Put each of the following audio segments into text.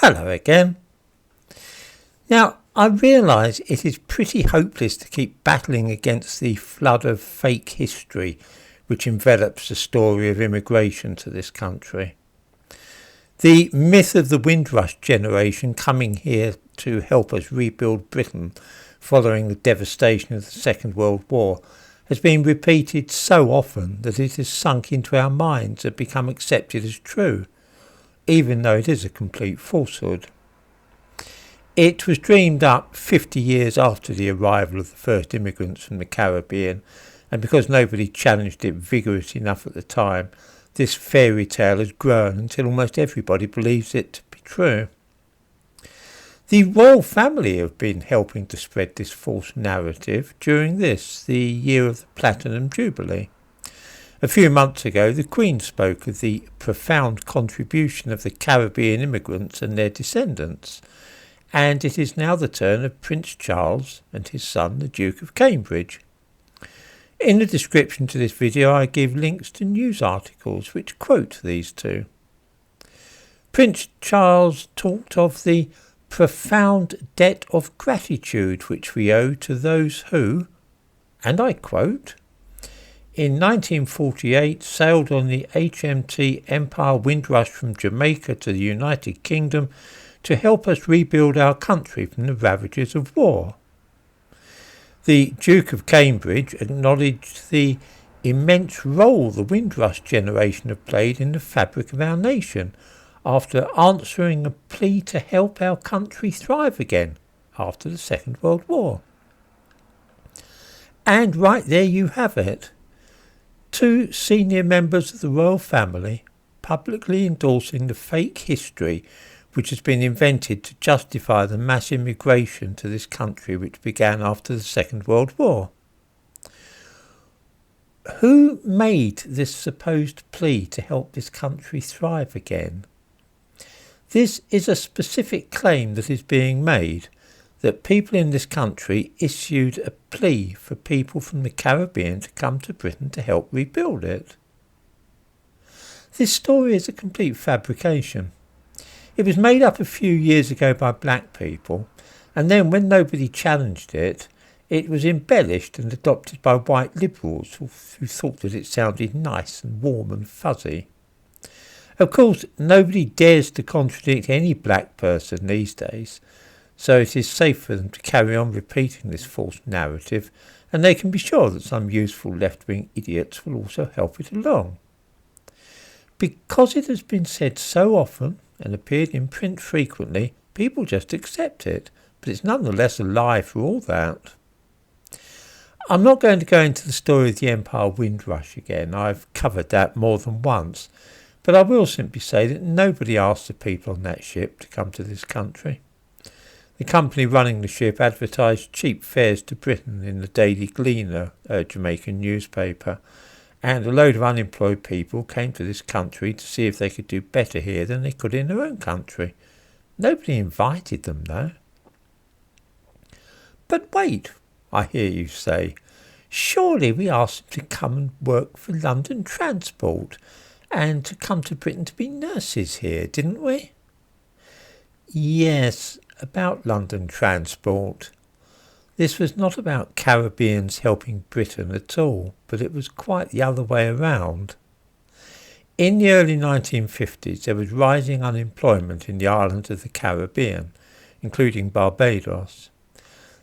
Hello again. Now, I realise it is pretty hopeless to keep battling against the flood of fake history which envelops the story of immigration to this country. The myth of the Windrush generation coming here to help us rebuild Britain following the devastation of the Second World War has been repeated so often that it has sunk into our minds and become accepted as true, even though it is a complete falsehood. It was dreamed up 50 years after the arrival of the first immigrants from the Caribbean, and because nobody challenged it vigorously enough at the time, this fairy tale has grown until almost everybody believes it to be true. The royal family have been helping to spread this false narrative during the year of the Platinum Jubilee. A few months ago, the Queen spoke of the profound contribution of the Caribbean immigrants and their descendants, and it is now the turn of Prince Charles and his son, the Duke of Cambridge. In the description to this video, I give links to news articles which quote these two. Prince Charles talked of the profound debt of gratitude which we owe to those who, and I quote, in 1948 sailed on the HMT Empire Windrush from Jamaica to the United Kingdom to help us rebuild our country from the ravages of war. The Duke of Cambridge acknowledged the immense role the Windrush generation have played in the fabric of our nation after answering a plea to help our country thrive again after the Second World War. And right there you have it. Two senior members of the royal family publicly endorsing the fake history which has been invented to justify the mass immigration to this country which began after the Second World War. Who made this supposed plea to help this country thrive again? This is a specific claim that is being made, that people in this country issued a plea for people from the Caribbean to come to Britain to help rebuild it. This story is a complete fabrication. It was made up a few years ago by black people, and then when nobody challenged it, it was embellished and adopted by white liberals who thought that it sounded nice and warm and fuzzy. Of course, nobody dares to contradict any black person these days, so it is safe for them to carry on repeating this false narrative, and they can be sure that some useful left-wing idiots will also help it along. Because it has been said so often and appeared in print frequently, people just accept it, but it's nonetheless a lie for all that. I'm not going to go into the story of the Empire Windrush again. I've covered that more than once, but I will simply say that nobody asked the people on that ship to come to this country. The company running the ship advertised cheap fares to Britain in the Daily Gleaner, a Jamaican newspaper, and a load of unemployed people came to this country to see if they could do better here than they could in their own country. Nobody invited them, though. But wait, I hear you say, surely we asked them to come and work for London Transport and to come to Britain to be nurses here, didn't we? Yes, about London Transport. This was not about Caribbeans helping Britain at all, but it was quite the other way around. In the early 1950s, there was rising unemployment in the islands of the Caribbean, including Barbados.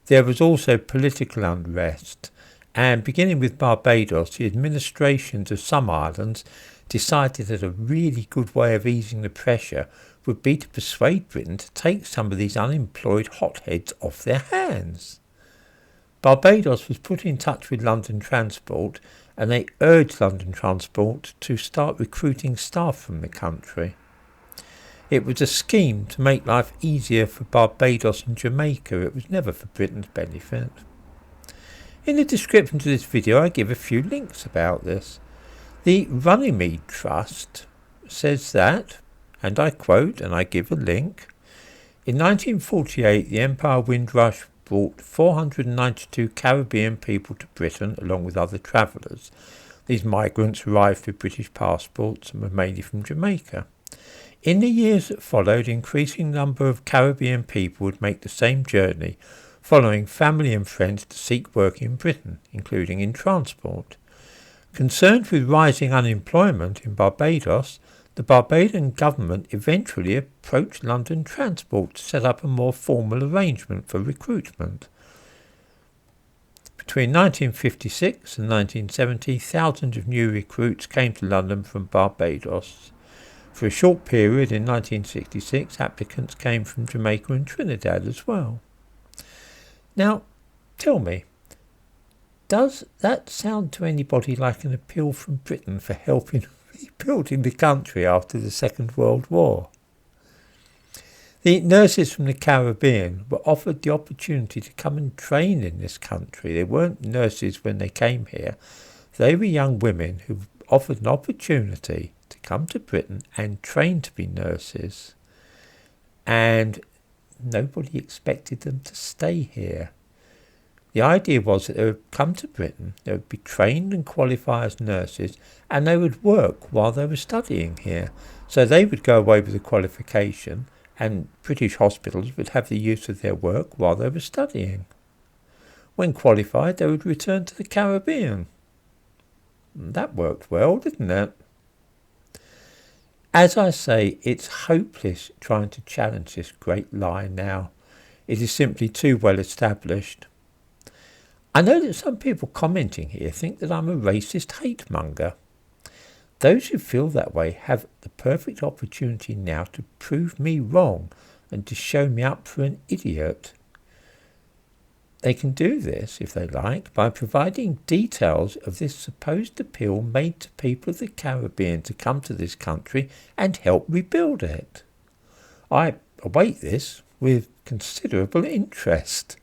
There was also political unrest, and beginning with Barbados, the administrations of some islands decided that a really good way of easing the pressure would be to persuade Britain to take some of these unemployed hotheads off their hands. Barbados was put in touch with London Transport, and they urged London Transport to start recruiting staff from the country. It was a scheme to make life easier for Barbados and Jamaica. It was never for Britain's benefit. In the description to this video, I give a few links about this. The Runnymede Trust says that, and I quote and I give a link, in 1948 the Empire Windrush brought 492 Caribbean people to Britain along with other travellers. These migrants arrived with British passports and were mainly from Jamaica. In the years that followed, increasing number of Caribbean people would make the same journey, following family and friends to seek work in Britain, including in transport. Concerned with rising unemployment in Barbados, the Barbadian government eventually approached London Transport to set up a more formal arrangement for recruitment. Between 1956 and 1970, thousands of new recruits came to London from Barbados. For a short period in 1966, applicants came from Jamaica and Trinidad as well. Now, tell me, does that sound to anybody like an appeal from Britain for helping rebuilding the country after the Second World War? The nurses from the Caribbean were offered the opportunity to come and train in this country. They weren't nurses when they came here. They were young women who were offered an opportunity to come to Britain and train to be nurses. And nobody expected them to stay here. The idea was that they would come to Britain, they would be trained and qualify as nurses, and they would work while they were studying here. So they would go away with a qualification, and British hospitals would have the use of their work while they were studying. When qualified, they would return to the Caribbean. That worked well, didn't it? As I say, it's hopeless trying to challenge this great lie now. It is simply too well established. I know that some people commenting here think that I'm a racist hate monger. Those who feel that way have the perfect opportunity now to prove me wrong and to show me up for an idiot. They can do this, if they like, by providing details of this supposed appeal made to people of the Caribbean to come to this country and help rebuild it. I await this with considerable interest.